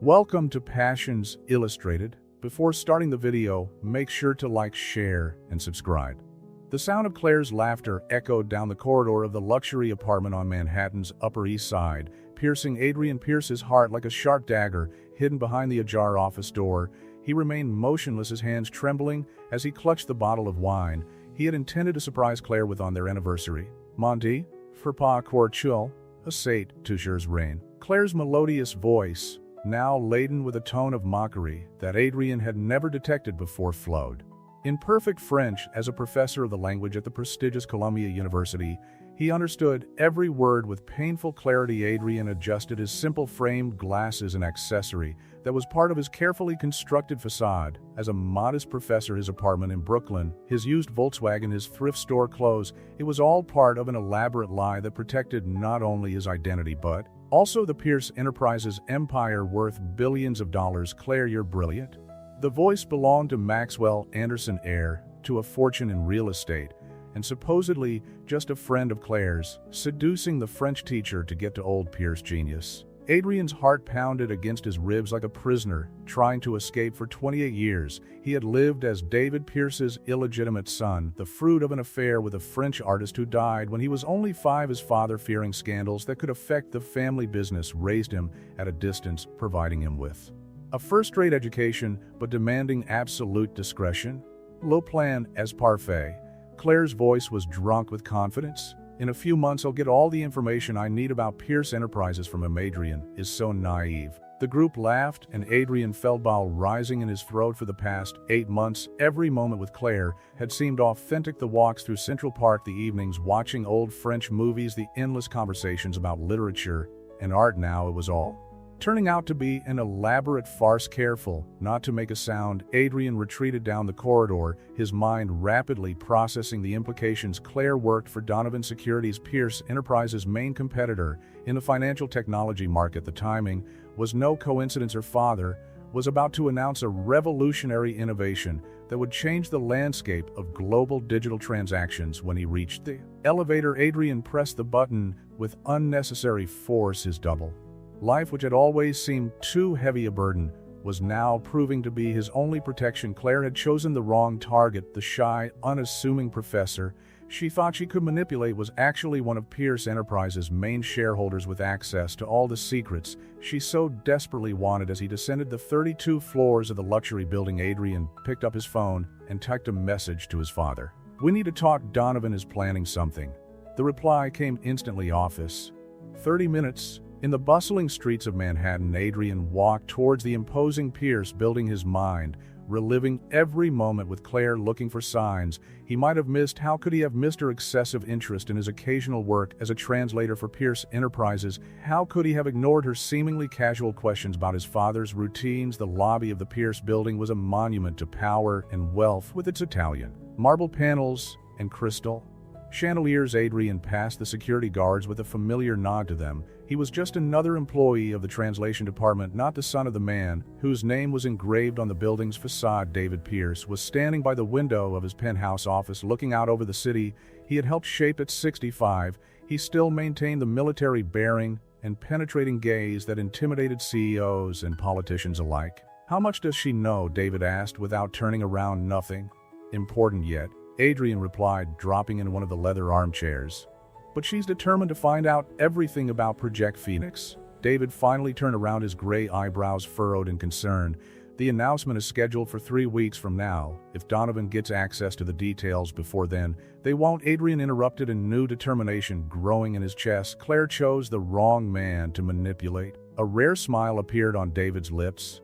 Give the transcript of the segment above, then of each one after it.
Welcome to Passions Illustrated. Before starting the video, make sure to like, share, and subscribe. The sound of Claire's laughter echoed down the corridor of the luxury apartment on Manhattan's Upper East Side, piercing Adrian Pierce's heart like a sharp dagger hidden behind the ajar office door. He remained motionless, his hands trembling as he clutched the bottle of wine he had intended to surprise Claire with on their anniversary. Monty, for pas cordial, assez toujours rien. Claire's melodious voice, now laden with a tone of mockery that Adrian had never detected before, flowed. In perfect French, as a professor of the language at the prestigious Columbia University, he understood every word with painful clarity. Adrian adjusted his simple framed glasses, an accessory that was part of his carefully constructed facade. As a modest professor, his apartment in Brooklyn, his used Volkswagen, his thrift store clothes, it was all part of an elaborate lie that protected not only his identity but also the Pierce Enterprises empire worth billions of dollars. Claire, you're brilliant. The voice belonged to Maxwell Anderson, heir to a fortune in real estate, and supposedly just a friend of Claire's, seducing the French teacher to get to old Pierce. Genius. Adrian's heart pounded against his ribs like a prisoner trying to escape. For 28 years, he had lived as David Pierce's illegitimate son, the fruit of an affair with a French artist who died when he was only 5. His father, fearing scandals that could affect the family business, raised him at a distance, providing him with a first-rate education but demanding absolute discretion. Le plan est parfait. Claire's voice was drunk with confidence. In a few months, I'll get all the information I need about Pierce Enterprises from him. Adrian is so naive. The group laughed, and Adrian felt bile rising in his throat. For the past 8 months, every moment with Claire had seemed authentic. The walks through Central Park, the evenings watching old French movies, the endless conversations about literature and art. Now it was all turning out to be an elaborate farce. Careful not to make a sound, Adrian retreated down the corridor, his mind rapidly processing the implications. Claire worked for Donovan Securities, Pierce Enterprises' main competitor in the financial technology market. The timing was no coincidence. Her father was about to announce a revolutionary innovation that would change the landscape of global digital transactions. When he reached the elevator, Adrian pressed the button with unnecessary force. His double life, which had always seemed too heavy a burden, was now proving to be his only protection. Claire had chosen the wrong target. The shy, unassuming professor she thought she could manipulate was actually one of Pierce Enterprises' main shareholders, with access to all the secrets she so desperately wanted. As he descended the 32 floors of the luxury building, Adrian picked up his phone and typed a message to his father. "We need to talk. Donovan is planning something." The reply came instantly. Office. 30 minutes. In the bustling streets of Manhattan, Adrian walked towards the imposing Pierce building, his mind reliving every moment with Claire, looking for signs he might have missed. How could he have missed her excessive interest in his occasional work as a translator for Pierce Enterprises? How could he have ignored her seemingly casual questions about his father's routines? The lobby of the Pierce building was a monument to power and wealth, with its Italian marble panels and crystal chandeliers. Adrian passed the security guards with a familiar nod to them. He was just another employee of the translation department, not the son of the man whose name was engraved on the building's facade. David Pierce was standing by the window of his penthouse office, looking out over the city he had helped shape. At 65, he still maintained the military bearing and penetrating gaze that intimidated CEOs and politicians alike. "How much does she know?" David asked without turning around. "Nothing important yet," Adrian replied, dropping into one of the leather armchairs. "But she's determined to find out everything about Project Phoenix." David finally turned around, his gray eyebrows furrowed in concern. "The announcement is scheduled for 3 weeks from now. If Donovan gets access to the details before then, they won't." Adrian interrupted, a new determination growing in his chest. Claire chose the wrong man to manipulate. A rare smile appeared on David's lips.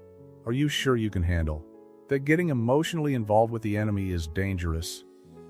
"Are you sure you can handle that? Getting emotionally involved with the enemy is dangerous."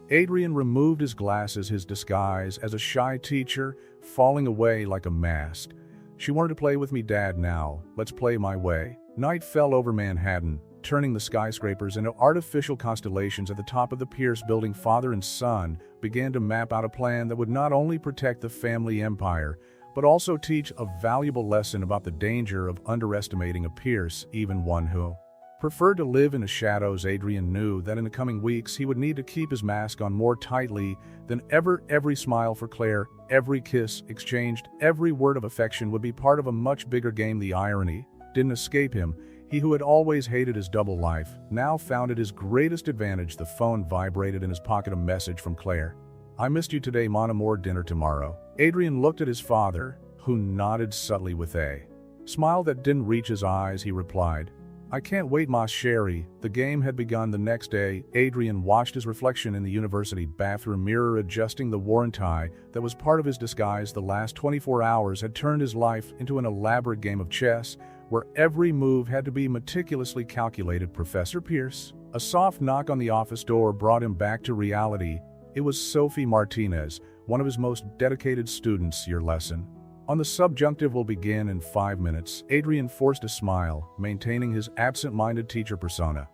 Adrian removed his glasses, his disguise as a shy teacher falling away like a mask. "She wanted to play with me, Dad. Now, let's play my way." Night fell over Manhattan, turning the skyscrapers into artificial constellations at the top of the Pierce building. Father and son began to map out a plan that would not only protect the family empire, but also teach a valuable lesson about the danger of underestimating a Pierce, even one who preferred to live in the shadows. Adrian knew that in the coming weeks he would need to keep his mask on more tightly than ever. Every smile for Claire, every kiss exchanged, every word of affection would be part of a much bigger game. The irony didn't escape him. He who had always hated his double life now found it his greatest advantage. The phone vibrated in his pocket, a message from Claire. "I missed you today, mon amour, dinner tomorrow." Adrien looked at his father, who nodded subtly with a smile that didn't reach his eyes. He replied, "I can't wait, ma chérie." The game had begun. The next day, Adrien watched his reflection in the university bathroom mirror, adjusting the worn tie that was part of his disguise. The last 24 hours had turned his life into an elaborate game of chess, where every move had to be meticulously calculated. "Professor Pierce?" A soft knock on the office door brought him back to reality. It was Sophie Martinez, one of his most dedicated students. "Your lesson on the subjunctive will begin in 5 minutes." Adrien forced a smile, maintaining his absent-minded teacher persona.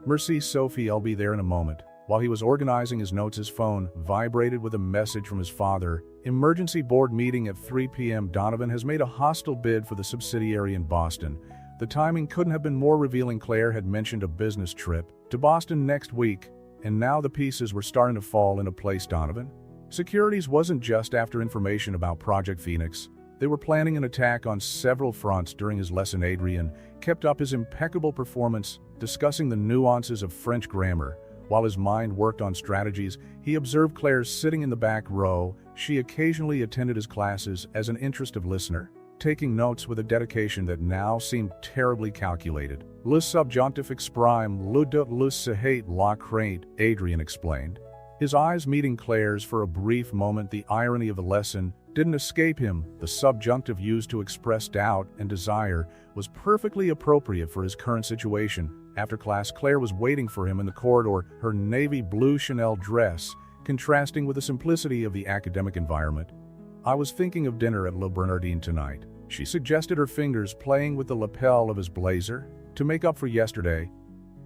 "Merci, Sophie, I'll be there in a moment." While he was organizing his notes, his phone vibrated with a message from his father. "Emergency board meeting at 3 p.m. Donovan has made a hostile bid for the subsidiary in Boston." The timing couldn't have been more revealing. Claire had mentioned a business trip to Boston next week, and now the pieces were starting to fall into place. Donovan Securities wasn't just after information about Project Phoenix. They were planning an attack on several fronts. During his lesson, Adrien kept up his impeccable performance, discussing the nuances of French grammar. While his mind worked on strategies, he observed Claire sitting in the back row. She occasionally attended his classes as an interested listener, taking notes with a dedication that now seemed terribly calculated. "Le subjonctif exprime le doute le sahate la crainte," Adrien explained, his eyes meeting Claire's for a brief moment. The irony of the lesson didn't escape him. The subjunctive used to express doubt and desire was perfectly appropriate for his current situation. After class, Claire was waiting for him in the corridor, her navy blue Chanel dress contrasting with the simplicity of the academic environment. "I was thinking of dinner at Le Bernardin tonight," she suggested, her fingers playing with the lapel of his blazer. To make up for yesterday,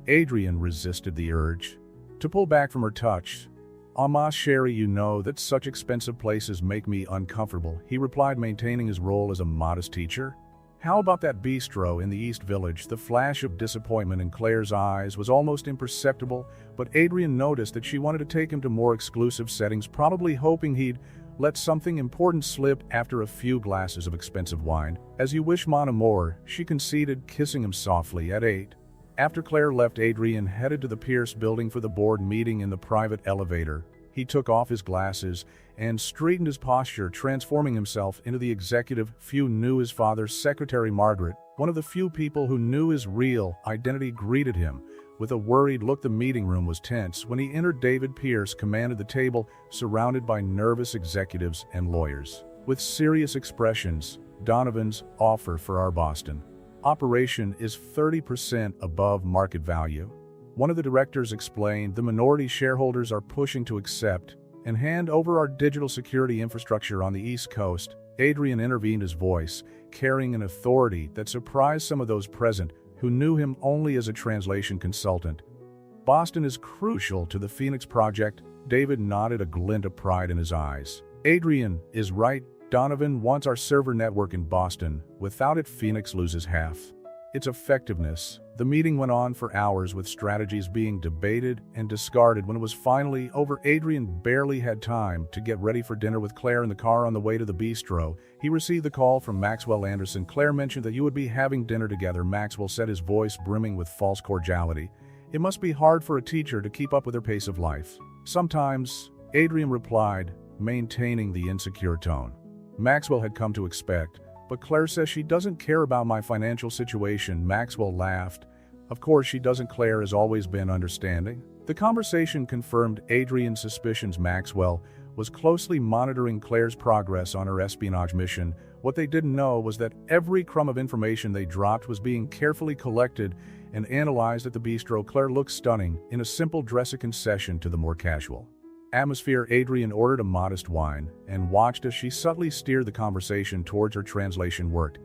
Adrien resisted the urge to pull back from her touch. "Ah, ma chérie, you know that such expensive places make me uncomfortable," he replied, maintaining his role as a modest teacher. "How about that bistro in the East Village?" The flash of disappointment in Claire's eyes was almost imperceptible, but Adrien noticed that she wanted to take him to more exclusive settings, probably hoping he'd let something important slip after a few glasses of expensive wine. "As you wish, mon amour," she conceded, kissing him softly. At 8. After Claire left, Adrien headed to the Pierce building for the board meeting. In the private elevator, he took off his glasses and straightened his posture, transforming himself into the executive few knew. His father's secretary, Margaret, one of the few people who knew his real identity, greeted him with a worried look. The meeting room was tense. When he entered, David Pierce commanded the table, surrounded by nervous executives and lawyers. With serious expressions, "Donovan's offer for our Boston operation is 30% above market value." One of the directors explained, "The minority shareholders are pushing to accept and hand over our digital security infrastructure on the East Coast." Adrien intervened, his voice carrying an authority that surprised some of those present who knew him only as a translation consultant. "Boston is crucial to the Phoenix project." David nodded, a glint of pride in his eyes. "Adrien is right. Donovan wants our server network in Boston. Without it, Phoenix loses half its effectiveness." The meeting went on for hours, with strategies being debated and discarded. When it was finally over, Adrien barely had time to get ready for dinner. With Claire in the car on the way to the bistro, he received the call from Maxwell Anderson. "Claire mentioned that you would be having dinner together," Maxwell said, his voice brimming with false cordiality. "It must be hard for a teacher to keep up with her pace of life." "Sometimes," Adrien replied, maintaining the insecure tone Maxwell had come to expect. "But Claire says she doesn't care about my financial situation." Maxwell laughed. "Of course she doesn't. Claire has always been understanding." The conversation confirmed Adrien's suspicions. Maxwell was closely monitoring Claire's progress on her espionage mission. What they didn't know was that every crumb of information they dropped was being carefully collected and analyzed. At the bistro, Claire looked stunning in a simple dress, a concession to the more casual atmosphere. Adrien ordered a modest wine and watched as she subtly steered the conversation towards her translation work.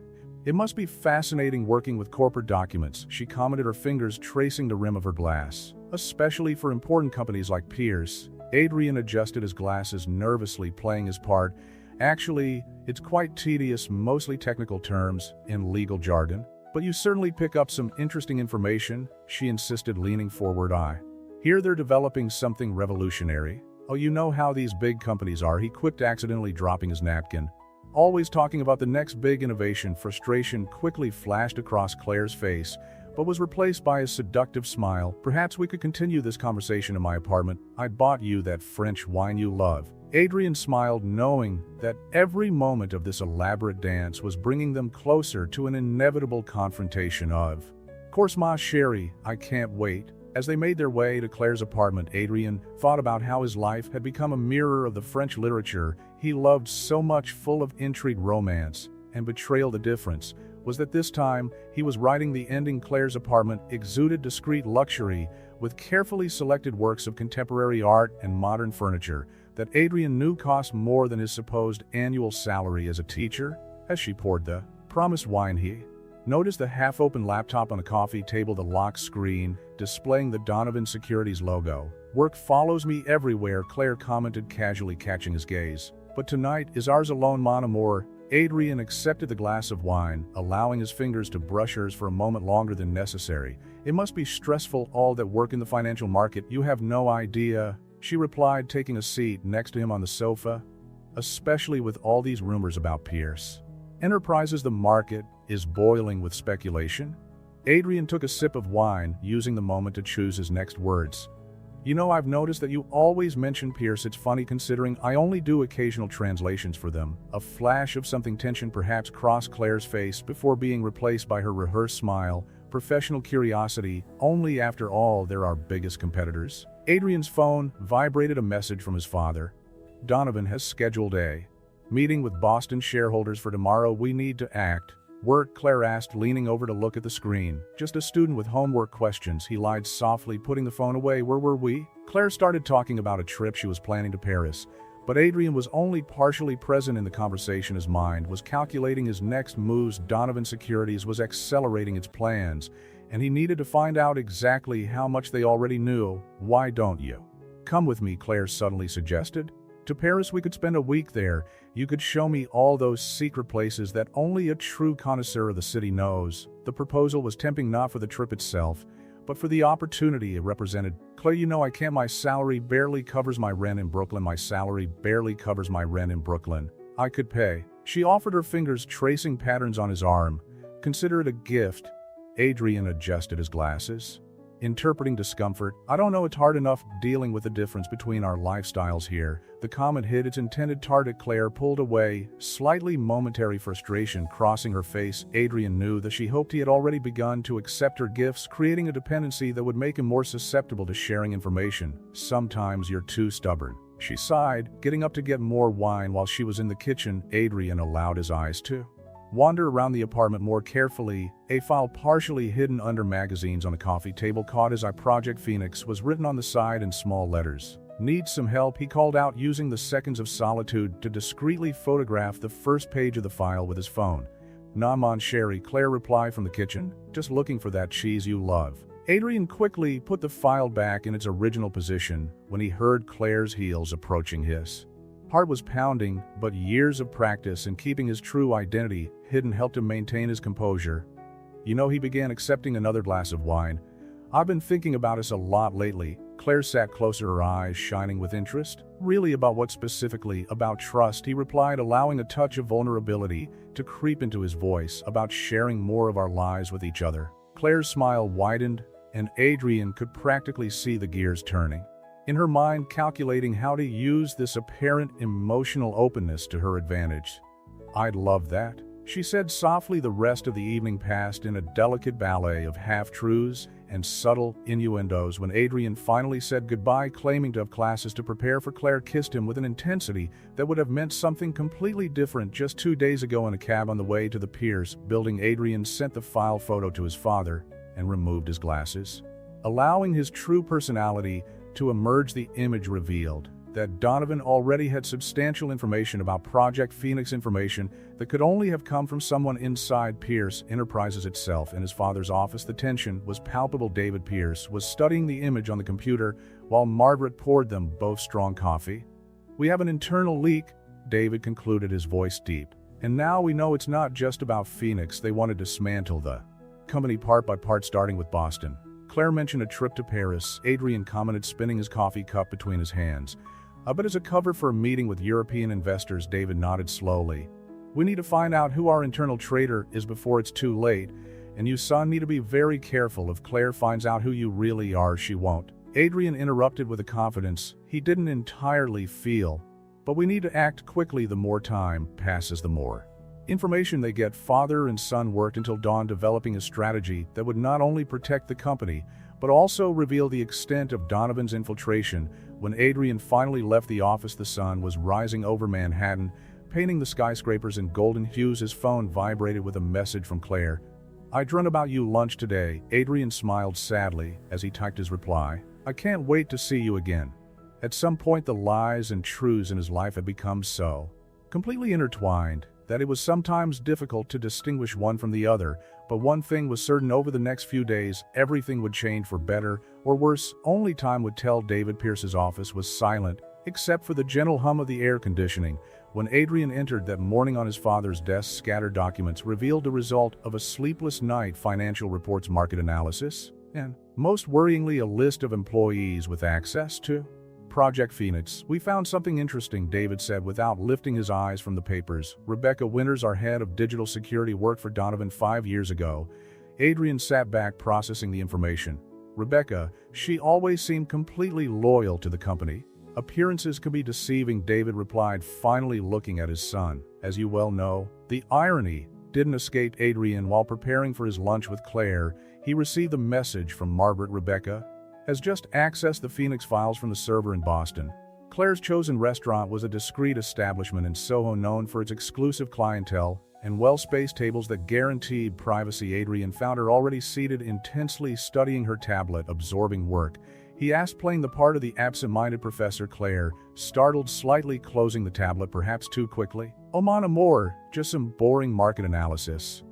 "It must be fascinating working with corporate documents," she commented, her fingers tracing the rim of her glass. "Especially for important companies like Pierce." Adrien adjusted his glasses nervously, playing his part. "Actually, it's quite tedious, mostly technical terms and legal jargon. But you certainly pick up some interesting information," she insisted, leaning forward. "I hear they're developing something revolutionary." "Oh, you know how these big companies are," he quipped, accidentally dropping his napkin. always talking about the next big innovation. Frustration quickly flashed across Claire's face, but was replaced by a seductive smile. Perhaps we could continue this conversation in my apartment. I bought you that French wine you love. Adrian smiled, knowing that every moment of this elaborate dance was bringing them closer to an inevitable confrontation of course, ma chérie, I can't wait. As they made their way to Claire's apartment, Adrian thought about how his life had become a mirror of the French literature he loved so much, full of intrigue, romance, and betrayal. The difference was that this time he was writing the ending. Claire's apartment exuded discreet luxury, with carefully selected works of contemporary art and modern furniture that Adrian knew cost more than his supposed annual salary as a teacher. As she poured the promised wine, he noticed the half-open laptop on the coffee table, the lock screen displaying the Donovan Securities logo. Work follows me everywhere, Claire commented, casually catching his gaze. But tonight is ours alone, mon amour. Adrian accepted the glass of wine, allowing his fingers to brush hers for a moment longer than necessary. It must be stressful, all that work in the financial market. You have no idea, she replied, taking a seat next to him on the sofa. Especially with all these rumors about Pierce Enterprises, the market is boiling with speculation. Adrian took a sip of wine, using the moment to choose his next words. You know, I've noticed that you always mention Pierce. It's funny considering I only do occasional translations for them. A flash of something tension perhaps crossed Claire's face before being replaced by her rehearsed smile. Professional curiosity, only after all they're our biggest competitors. Adrian's phone vibrated, a message from his father. Donovan has scheduled a meeting with Boston shareholders for tomorrow. We need to act. Work, Claire asked, leaning over to look at the screen. Just a student with homework questions, he lied softly, putting the phone away. Where were we? Claire started talking about a trip she was planning to Paris, but Adrian was only partially present in the conversation. His mind was calculating his next moves. Donovan Securities was accelerating its plans, and he needed to find out exactly how much they already knew. Why don't you come with me? Claire suddenly suggested. To Paris, we could spend a week there. You could show me all those secret places that only a true connoisseur of the city knows. The proposal was tempting, not for the trip itself, but for the opportunity it represented. Claire, you know I can't. My salary barely covers my rent in Brooklyn. My salary barely covers my rent in Brooklyn. I could pay. She offered, her fingers tracing patterns on his arm. Consider it a gift. Adrian adjusted his glasses, interpreting discomfort. I don't know, it's hard enough dealing with the difference between our lifestyles here. The comment hit its intended target. Claire pulled away, slightly momentary frustration crossing her face. Adrian knew that she hoped he had already begun to accept her gifts, creating a dependency that would make him more susceptible to sharing information. Sometimes you're too stubborn, she sighed, getting up to get more wine. While she was in the kitchen, Adrian allowed his eyes to wander around the apartment more carefully. A file partially hidden under magazines on the coffee table caught his eye. Project Phoenix was written on the side in small letters. Need some help? He called out, using the seconds of solitude to discreetly photograph the first page of the file with his phone. "Non, mon chéri," Claire replied from the kitchen. "Just looking for that cheese you love." Adrian quickly put the file back in its original position when he heard Claire's heels approaching his. Heart was pounding, but years of practice in keeping his true identity hidden helped him maintain his composure. "You know," he began, accepting another glass of wine, "I've been thinking about us a lot lately." Claire sat closer, her eyes shining with interest. "Really? About what specifically?" "About trust," he replied, allowing a touch of vulnerability to creep into his voice. "About sharing more of our lives with each other." Claire's smile widened, and Adrian could practically see the gears turning in her mind, calculating how to use this apparent emotional openness to her advantage. "I'd love that," she said softly. The rest of the evening passed in a delicate ballet of half-truths and subtle innuendos. When Adrian finally said goodbye, claiming to have classes to prepare for, Claire kissed him with an intensity that would have meant something completely different just 2 days ago in a cab on the way to the Pierce building. Adrian sent the file photo to his father and removed his glasses, allowing his true personality to emerge. The image revealed that Donovan already had substantial information about Project Phoenix, information that could only have come from someone inside Pierce Enterprises itself. In his father's office, the tension was palpable. David Pierce was studying the image on the computer while Margaret poured them both strong coffee. "We have an internal leak," David concluded, his voice deep. "And now we know it's not just about Phoenix. They want to dismantle the company part by part, starting with Boston." Claire mentioned a trip to Paris. Adrian commented, spinning his coffee cup between his hands. "But as a cover for a meeting with European investors." David nodded slowly. We need to find out who our internal traitor is before it's too late, and you son need to be very careful. If Claire finds out who you really are, she won't." Adrian interrupted with a confidence he didn't entirely feel. "But we need to act quickly. The more time passes, the more information they get." Father and son worked until dawn developing a strategy that would not only protect the company, but also reveal the extent of Donovan's infiltration. When Adrian finally left the office, the sun was rising over Manhattan, painting the skyscrapers in golden hues. His phone vibrated with a message from Claire. "I dreamt about you lunch today." Adrian smiled sadly as he typed his reply. "I can't wait to see you again." At some point, the lies and truths in his life had become so completely intertwined that it was sometimes difficult to distinguish one from the other. But one thing was certain: over the next few days, everything would change for better or worse. Only time would tell. David Pierce's office was silent, except for the gentle hum of the air conditioning. When Adrian entered that morning, on his father's desk, scattered documents revealed the result of a sleepless night: financial reports, market analysis, and, most worryingly, a list of employees with access to Project Phoenix. "We found something interesting," David said without lifting his eyes from the papers. "Rebecca Winters, our head of digital security, worked for Donovan 5 years ago." Adrian sat back, processing the information. "Rebecca, she always seemed completely loyal to the company." "Appearances can be deceiving," David replied, finally looking at his son. "As you well know." The irony didn't escape Adrian. While preparing for his lunch with Claire, he received a message from Margaret. "Rebecca has just accessed the Phoenix files from the server in Boston." Claire's chosen restaurant was a discreet establishment in Soho known for its exclusive clientele and well-spaced tables that guaranteed privacy. Adrian found her already seated, intensely studying her tablet, absorbing work. He asked, playing the part of the absent-minded professor. Claire startled slightly, closing the tablet perhaps too quickly. "Oh, mon amour, just some boring market analysis."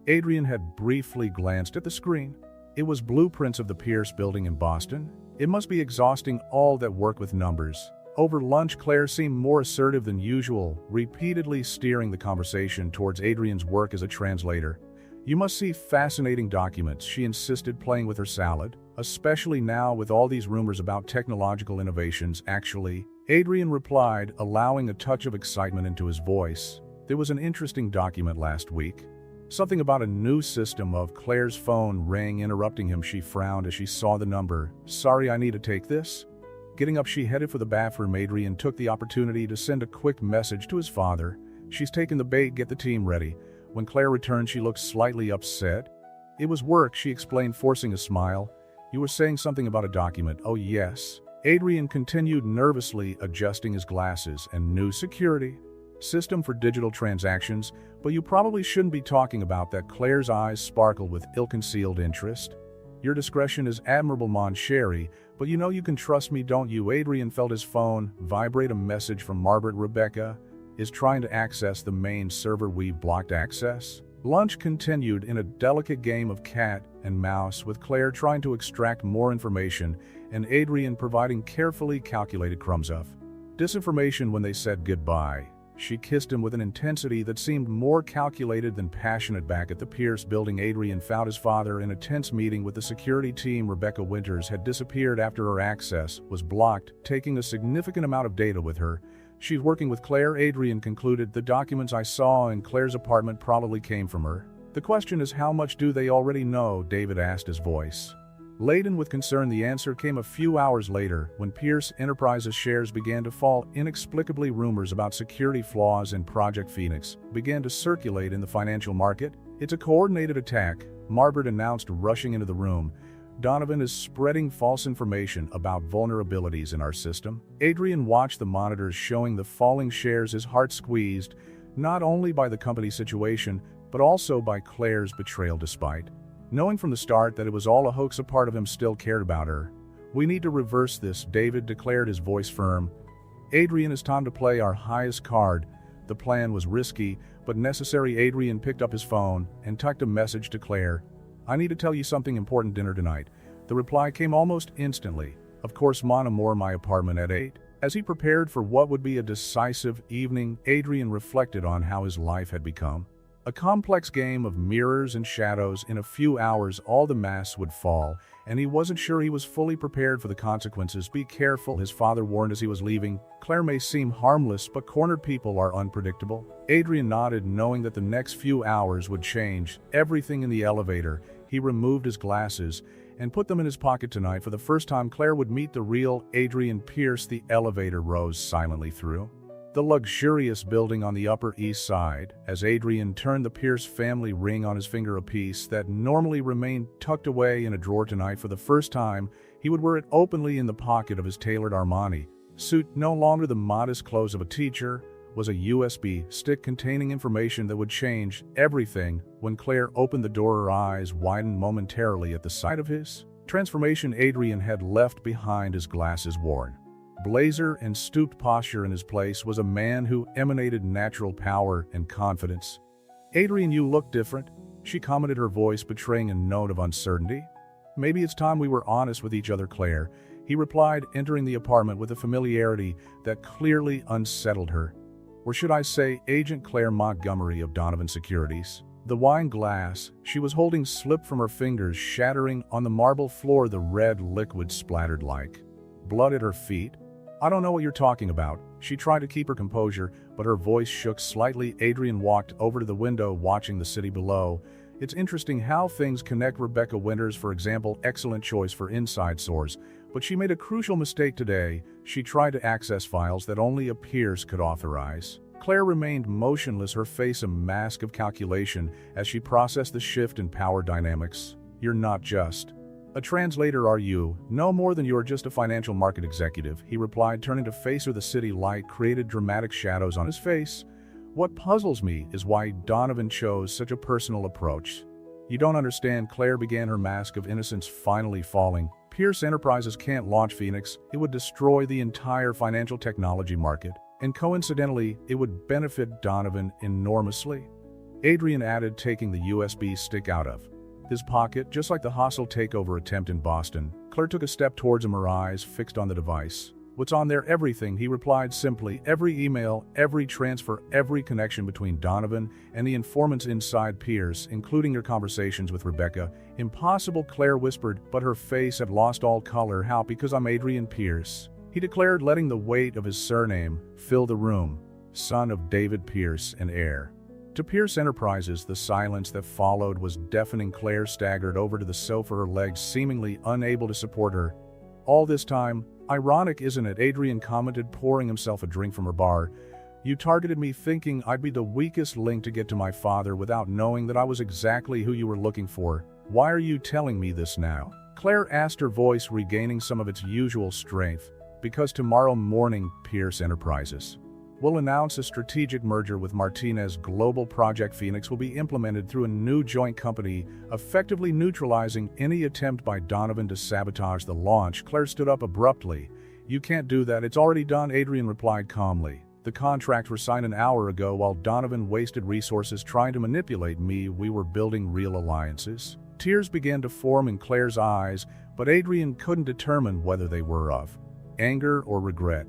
Adrian had briefly glanced at the screen. It was blueprints of the Pierce building in Boston. It must be exhausting, all that work with numbers. Over lunch, Claire seemed more assertive than usual, repeatedly steering the conversation towards Adrian's work as a translator. "You must see fascinating documents," she insisted, playing with her salad, "especially now with all these rumors about technological innovations." "Actually," Adrian replied, allowing a touch of excitement into his voice, "there was an interesting document last week." Something about a new system of Claire's phone rang, interrupting him. She frowned as she saw the number. "Sorry, I need to take this." Getting up, she headed for the bathroom. Adrian took the opportunity to send a quick message to his father. "She's taken the bait, get the team ready." When Claire returned, she looked slightly upset. "It was work," she explained, forcing a smile. "You were saying something about a document." "Oh, yes." Adrian continued, nervously adjusting his glasses. "And new security system for digital transactions, but you probably shouldn't be talking about that." Claire's eyes sparkled with ill-concealed interest. "Your discretion is admirable, mon chéri, but you know you can trust me, don't you?" Adrian felt his phone vibrate. A message from Margaret. "Rebecca is trying to access the main server. We've blocked access." Lunch continued in a delicate game of cat and mouse, with Claire trying to extract more information and Adrian providing carefully calculated crumbs of disinformation. When they said goodbye, she kissed him with an intensity that seemed more calculated than passionate. Back at the Pierce building, Adrian found his father in a tense meeting with the security team. Rebecca Winters had disappeared after her access was blocked, taking a significant amount of data with her. "She's working with Claire," Adrian concluded. "The documents I saw in Claire's apartment probably came from her." "The question is, how much do they already know?" David asked, his voice laden with concern. The answer came a few hours later, when Pierce Enterprises shares began to fall. Inexplicably, rumors about security flaws in Project Phoenix began to circulate in the financial market. "It's a coordinated attack," Margaret announced, rushing into the room. "Donovan is spreading false information about vulnerabilities in our system." Adrian watched the monitors showing the falling shares, his heart squeezed, not only by the company's situation, but also by Claire's betrayal. Despite knowing from the start that it was all a hoax, a part of him still cared about her. "We need to reverse this," David declared, his voice firm. "Adrian, it's time to play our highest card." The plan was risky, but necessary. Adrian picked up his phone and typed a message to Claire. "I need to tell you something important. Dinner tonight." The reply came almost instantly. "Of course, mon amour, my apartment at 8. As he prepared for what would be a decisive evening, Adrian reflected on how his life had become A complex game of mirrors and shadows. In a few hours, all the masks would fall, and he wasn't sure he was fully prepared for the consequences. Be careful, his father warned as he was leaving. Claire may seem harmless, but cornered people are unpredictable. Adrian nodded, knowing that the next few hours would change everything in the elevator. He removed his glasses and put them in his pocket. Tonight, for the first time, Claire would meet the real Adrian Pierce. The elevator rose silently through the luxurious building on the Upper East Side. As Adrian turned the Pierce family ring on his finger, a piece that normally remained tucked away in a drawer, tonight, for the first time, he would wear it openly in the pocket of his tailored Armani suit. No longer the modest clothes of a teacher, was a USB stick containing information that would change everything. When Claire opened the door, her eyes widened momentarily at the sight of his transformation. Adrian had left behind his glasses, worn blazer and stooped posture. In his place was a man who emanated natural power and confidence. "Adrian, you look different," she commented, her voice betraying a note of uncertainty. "Maybe it's time we were honest with each other, Claire," he replied, entering the apartment with a familiarity that clearly unsettled her. "Or should I say, Agent Claire Montgomery of Donovan Securities." The wine glass she was holding slipped from her fingers, shattering on the marble floor. The red liquid splattered like blood at her feet. "I don't know what you're talking about." She tried to keep her composure, but her voice shook slightly. Adrian walked over to the window, watching the city below. "It's interesting how things connect. Rebecca Winters, for example, excellent choice for inside source, but she made a crucial mistake today. She tried to access files that only a Pierce could authorize." Claire remained motionless, her face a mask of calculation as she processed the shift in power dynamics. "You're not just a translator, are you? No more than you're just a financial market executive," he replied, turning to face her. The city light created dramatic shadows on his face. "What puzzles me is why Donovan chose such a personal approach." "You don't understand," Claire began, her mask of innocence finally falling. "Pierce Enterprises can't launch Phoenix. It would destroy the entire financial technology market. And coincidentally, it would benefit Donovan enormously," Adrian added, taking the USB stick out of his pocket. "Just like the hostile takeover attempt in Boston." Claire took a step towards him, her eyes fixed on the device. "What's on there?" "Everything," he replied simply. "Every email, every transfer, every connection between Donovan and the informants inside Pierce, including your conversations with Rebecca." "Impossible," Claire whispered, but her face had lost all color. "How?" "Because I'm Adrian Pierce," he declared, letting the weight of his surname fill the room. "Son of David Pierce and heir to Pierce Enterprises." The silence that followed was deafening. Claire staggered over to the sofa, her legs seemingly unable to support her. "All this time? Ironic, isn't it?" Adrian commented, pouring himself a drink from her bar. "You targeted me thinking I'd be the weakest link to get to my father without knowing that I was exactly who you were looking for. Why are you telling me this now?" Claire asked, her voice regaining some of its usual strength. "Because tomorrow morning, Pierce Enterprises will announce a strategic merger with Martinez Global. Project Phoenix will be implemented through a new joint company, effectively neutralizing any attempt by Donovan to sabotage the launch." Claire stood up abruptly. "You can't do that. It's already done," Adrian replied calmly. "The contract was signed an hour ago while Donovan wasted resources trying to manipulate me. We were building real alliances." Tears began to form in Claire's eyes, but Adrian couldn't determine whether they were of anger or regret.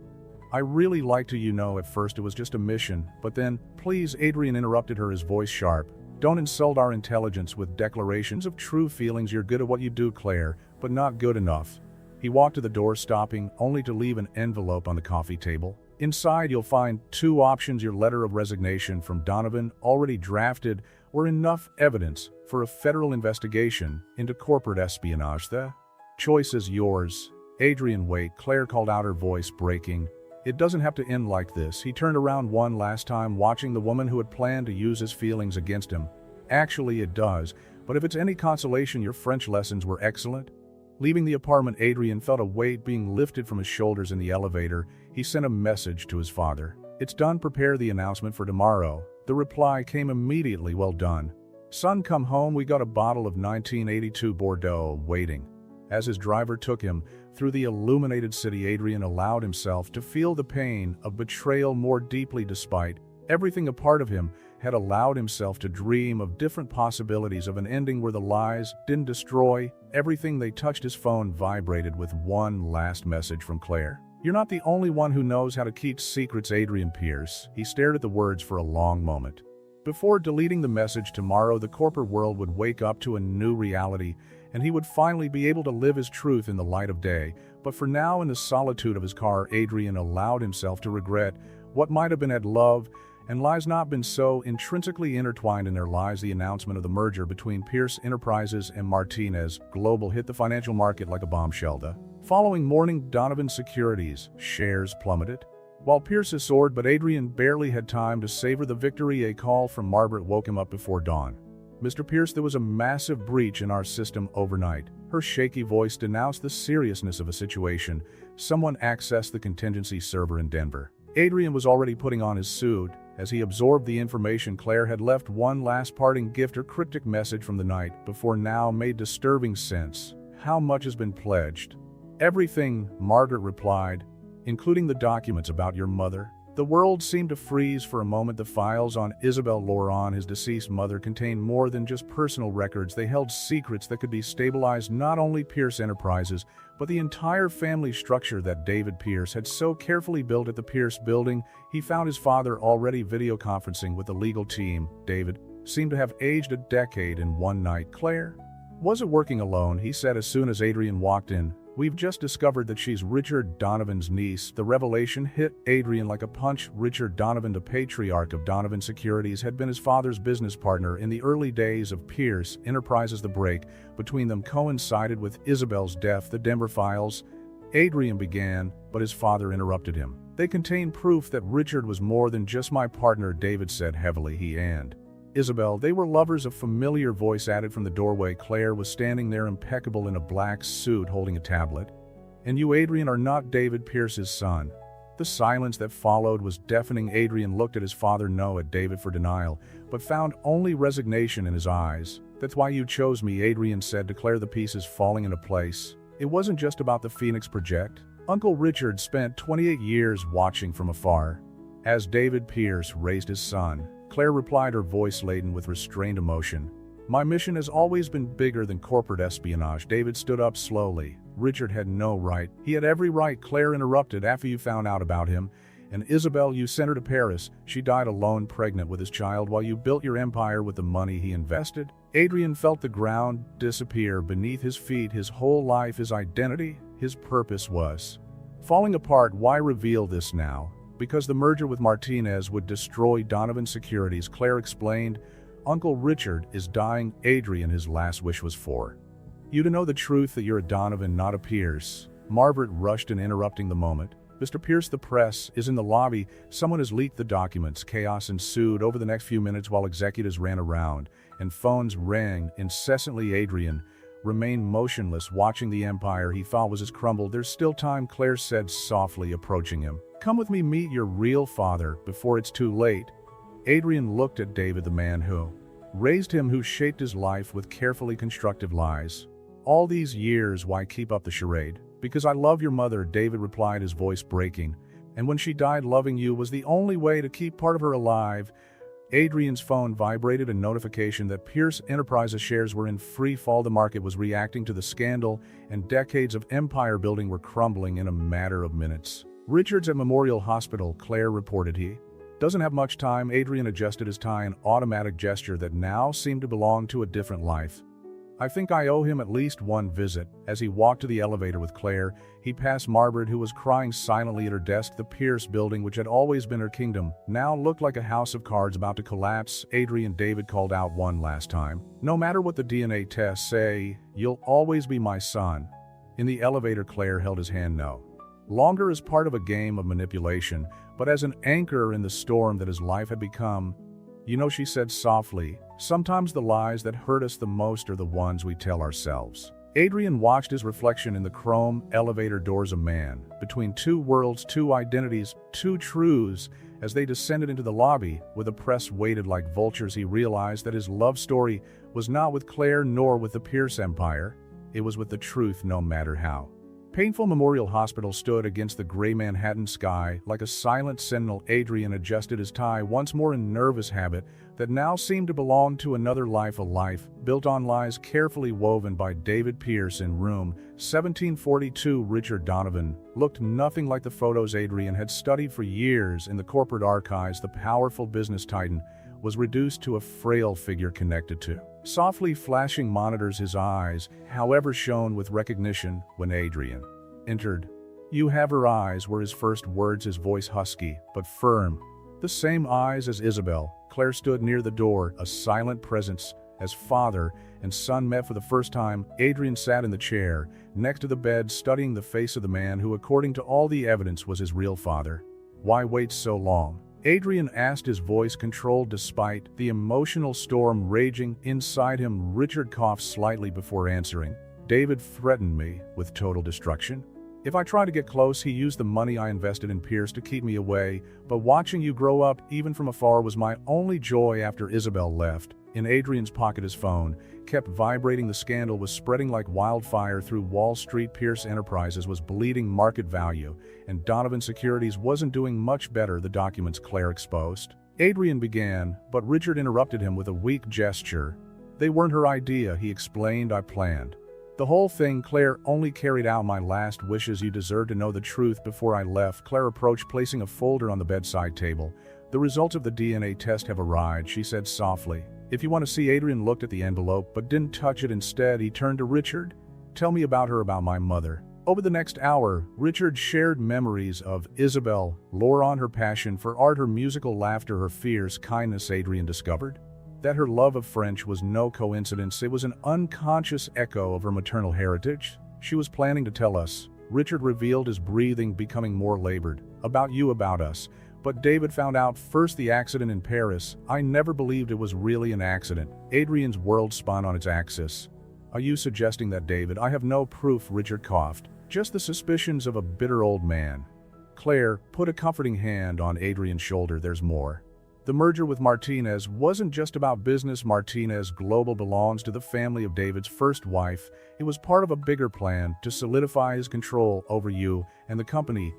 "I really liked you, at first it was just a mission, but then..." "Please," Adrian interrupted her, his voice sharp. "Don't insult our intelligence with declarations of true feelings. You're good at what you do, Claire, but not good enough." He walked to the door, stopping only to leave an envelope on the coffee table. "Inside you'll find 2 options: your letter of resignation from Donovan, already drafted, or enough evidence for a federal investigation into corporate espionage. The choice is yours." "Adrian, wait," Claire called out, her voice breaking. "It doesn't have to end like this." He turned around one last time, watching the woman who had planned to use his feelings against him. "Actually, it does, but if it's any consolation, your French lessons were excellent." Leaving the apartment, Adrian felt a weight being lifted from his shoulders. In the elevator, he sent a message to his father. "It's done. Prepare the announcement for tomorrow." The reply came immediately. "Well done. Son, come home. We got a bottle of 1982 Bordeaux waiting." As his driver took him through the illuminated city, Adrian allowed himself to feel the pain of betrayal more deeply. Despite everything, a part of him had allowed himself to dream of different possibilities, of an ending where the lies didn't destroy everything they touched. His phone vibrated with one last message from Claire. "You're not the only one who knows how to keep secrets, Adrian Pierce." He stared at the words for a long moment. Before deleting the message tomorrow, the corporate world would wake up to a new reality, and he would finally be able to live his truth in the light of day. But for now, in the solitude of his car, Adrian allowed himself to regret what might have been had love and lies not been so intrinsically intertwined in their lives. The announcement of the merger between Pierce Enterprises and Martinez Global hit the financial market like a bombshell. The following morning, Donovan Securities shares plummeted, while Pierce soared, but Adrian barely had time to savor the victory. A call from Margaret woke him up before dawn. "Mr. Pierce, there was a massive breach in our system overnight." Her shaky voice denounced the seriousness of a situation. Someone accessed the contingency server in Denver. Adrian was already putting on his suit. As he absorbed the information, Claire had left one last parting gift. Her cryptic message from the night before now made disturbing sense. "How much has been pledged?" "Everything," Margaret replied, "including the documents about your mother." The world seemed to freeze for a moment. The files on Isabel Lauron, his deceased mother, contained more than just personal records. They held secrets that could destabilize not only Pierce Enterprises, but the entire family structure that David Pierce had so carefully built at the Pierce building. He found his father already video conferencing with the legal team. David seemed to have aged a decade in one night. "Claire wasn't working alone," he said as soon as Adrian walked in. "We've just discovered that she's Richard Donovan's niece." The revelation hit Adrian like a punch. Richard Donovan, the patriarch of Donovan Securities, had been his father's business partner in the early days of Pierce Enterprises. The break between them coincided with Isabel's death. "The Denver files," Adrian began, but his father interrupted him. "They contain proof that Richard was more than just my partner," David said heavily. "He and Isabel, they were lovers." A familiar voice added from the doorway. Claire was standing there, impeccable in a black suit, holding a tablet. "And you, Adrian, are not David Pierce's son." The silence that followed was deafening. Adrian looked at his father, no at David for denial, but found only resignation in his eyes. "That's why you chose me," Adrian said, declare the pieces falling into place. "It wasn't just about the Phoenix Project. Uncle Richard spent 28 years watching from afar as David Pierce raised his son." Claire replied, her voice laden with restrained emotion. "My mission has always been bigger than corporate espionage." David stood up slowly. "Richard had no right." "He had every right," Claire interrupted. "After you found out about him. And Isabel, you sent her to Paris. She died alone, pregnant with his child, while you built your empire with the money he invested." Adrian felt the ground disappear beneath his feet. His whole life, his identity, his purpose was falling apart. Why reveal this now? Because the merger with Martinez would destroy Donovan Securities, Claire explained. "Uncle Richard is dying, Adrian. His last wish was for you to know the truth, that you're a Donovan, not a Pierce." Margaret rushed in, interrupting the moment. "Mr. Pierce, the press is in the lobby. Someone has leaked the documents." Chaos ensued over the next few minutes while executives ran around and phones rang incessantly. Adrian remained motionless, watching the empire he thought was his crumble. "There's still time," Claire said softly, approaching him. "Come with me, meet your real father before it's too late." Adrian looked at David, the man who raised him, who shaped his life with carefully constructed lies. "All these years, why keep up the charade?" "Because I love your mother," David replied, his voice breaking. "And when she died, loving you was the only way to keep part of her alive." Adrian's phone vibrated, a notification that Pierce Enterprises shares were in free fall. The market was reacting to the scandal, and decades of empire building were crumbling in a matter of minutes. "Richard's at Memorial Hospital," Claire reported. "He doesn't have much time." Adrian adjusted his tie, an automatic gesture that now seemed to belong to a different life. "I think I owe him at least one visit." As he walked to the elevator with Claire, he passed Margaret, who was crying silently at her desk. The Pierce building, which had always been her kingdom, now looked like a house of cards about to collapse. "Adrian," David called out one last time, "no matter what the DNA tests say, you'll always be my son." In the elevator, Claire held his hand no longer as part of a game of manipulation, but as an anchor in the storm that his life had become. "You know," she said softly, "sometimes the lies that hurt us the most are the ones we tell ourselves." Adrian watched his reflection in the chrome elevator doors. A man between two worlds, two identities, two truths. As they descended into the lobby, where the press waited like vultures, he realized that his love story was not with Claire nor with the Pierce empire. It was with the truth, no matter how painful. Memorial Hospital stood against the gray Manhattan sky like a silent sentinel. Adrian adjusted his tie once more in nervous habit that now seemed to belong to another life, a life built on lies carefully woven by David Pierce. In room 1742, Richard Donovan looked nothing like the photos Adrian had studied for years in the corporate archives. The powerful business titan was reduced to a frail figure connected to softly flashing monitors. His eyes, however, shone with recognition when Adrian entered. "You have her eyes," were his first words, his voice husky but firm. The same eyes as Isabel. Claire stood near the door, a silent presence. As father and son met for the first time, Adrian sat in the chair next to the bed, studying the face of the man who, according to all the evidence, was his real father. "Why wait so long?" Adrian asked, his voice controlled despite the emotional storm raging inside him. Richard coughed slightly before answering. "David threatened me with total destruction. If I tried to get close, he used the money I invested in Pierce to keep me away, but watching you grow up, even from afar, was my only joy after Isabel left." In Adrian's pocket, his phone kept vibrating. The scandal was spreading like wildfire through Wall Street. Pierce Enterprises was bleeding market value, and Donovan Securities wasn't doing much better, the documents Claire exposed. Adrian began, but Richard interrupted him with a weak gesture. "They weren't her idea," he explained. "I planned the whole thing. Claire only carried out my last wishes. You deserve to know the truth before I left." Claire approached, placing a folder on the bedside table. "The results of the DNA test have arrived," she said softly. "If you want to see." Adrian looked at the envelope but didn't touch it. Instead, he turned to Richard. "Tell me about her, about my mother." Over the next hour, Richard shared memories of Isabel, Lauren, her passion for art, her musical laughter, her fierce kindness. Adrian discovered that her love of French was no coincidence. It was an unconscious echo of her maternal heritage. She was planning to tell us. Richard revealed, his breathing becoming more labored. "About you, about us. But David found out first. The accident in Paris. I never believed it was really an accident." Adrian's world spun on its axis. "Are you suggesting that, David?" "I have no proof," Richard coughed. "Just the suspicions of a bitter old man." Claire put a comforting hand on Adrian's shoulder. "There's more. The merger with Martinez wasn't just about business. Martinez Global belongs to the family of David's first wife. It was part of a bigger plan to solidify his control over you and the company."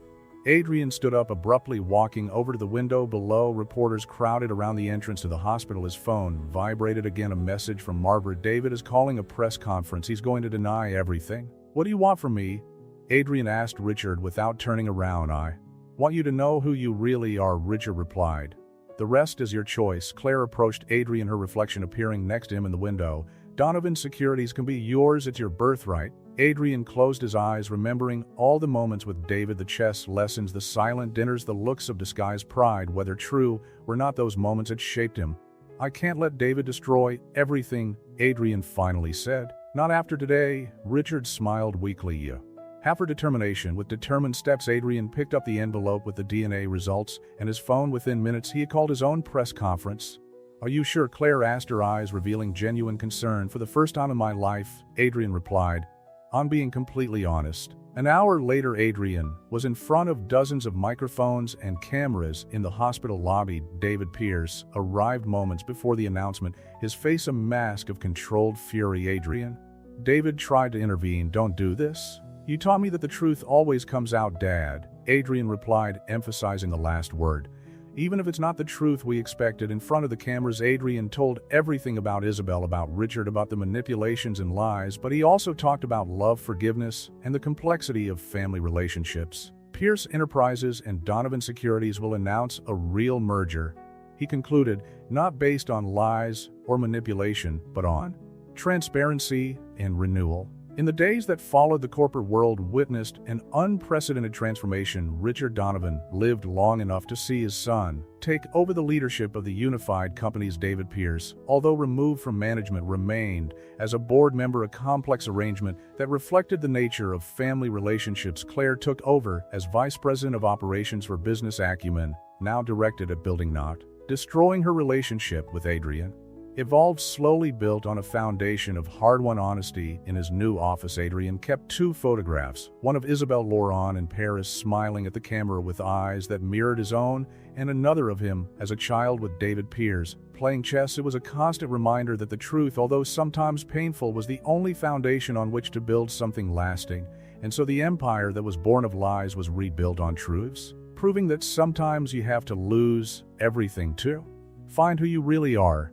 Adrian stood up abruptly, walking over to the window below. Reporters crowded around the entrance to the hospital. His phone vibrated again, a message from Margaret. "David is calling a press conference. He's going to deny everything." "What do you want from me?" Adrian asked Richard without turning around. "I want you to know who you really are," Richard replied. "The rest is your choice." Claire approached Adrian, her reflection appearing next to him in the window. "Donovan Securities can be yours. It's your birthright." Adrian closed his eyes, remembering all the moments with David, the chess lessons, the silent dinners, the looks of disguised pride. Whether true or not, those moments had shaped him. "I can't let David destroy everything," Adrian finally said. "Not after today." Richard smiled weakly. "You have her determination." With determined steps, Adrian picked up the envelope with the DNA results and his phone. Within minutes, he had called his own press conference. "Are you sure?" Claire asked, her eyes revealing genuine concern. "For the first time in my life," Adrian replied. "I'm being completely honest." An hour later, Adrian was in front of dozens of microphones and cameras in the hospital lobby. David Pierce arrived moments before the announcement, his face a mask of controlled fury. "Adrian." David tried to intervene. "Don't do this. You taught me that the truth always comes out, Dad." Adrian replied, emphasizing the last word. "Even if it's not the truth we expected." In front of the cameras, Adrian told everything about Isabel, about Richard, about the manipulations and lies, but he also talked about love, forgiveness, and the complexity of family relationships. Pierce Enterprises and Donovan Securities will announce a real merger, he concluded, not based on lies or manipulation, but on transparency and renewal. In the days that followed, the corporate world witnessed an unprecedented transformation. Richard Donovan lived long enough to see his son take over the leadership of the unified companies. David Pierce, although removed from management, remained as a board member, a complex arrangement that reflected the nature of family relationships. Claire took over as vice president of operations for business acumen, now directed at building, not destroying. Her relationship with Adrian evolved slowly, built on a foundation of hard-won honesty. In his new office, Adrian kept two photographs, one of Isabel Lauren in Paris smiling at the camera with eyes that mirrored his own, and another of him as a child with David Pierce, playing chess. It was a constant reminder that the truth, although sometimes painful, was the only foundation on which to build something lasting. And so the empire that was born of lies was rebuilt on truths, proving that sometimes you have to lose everything to find who you really are.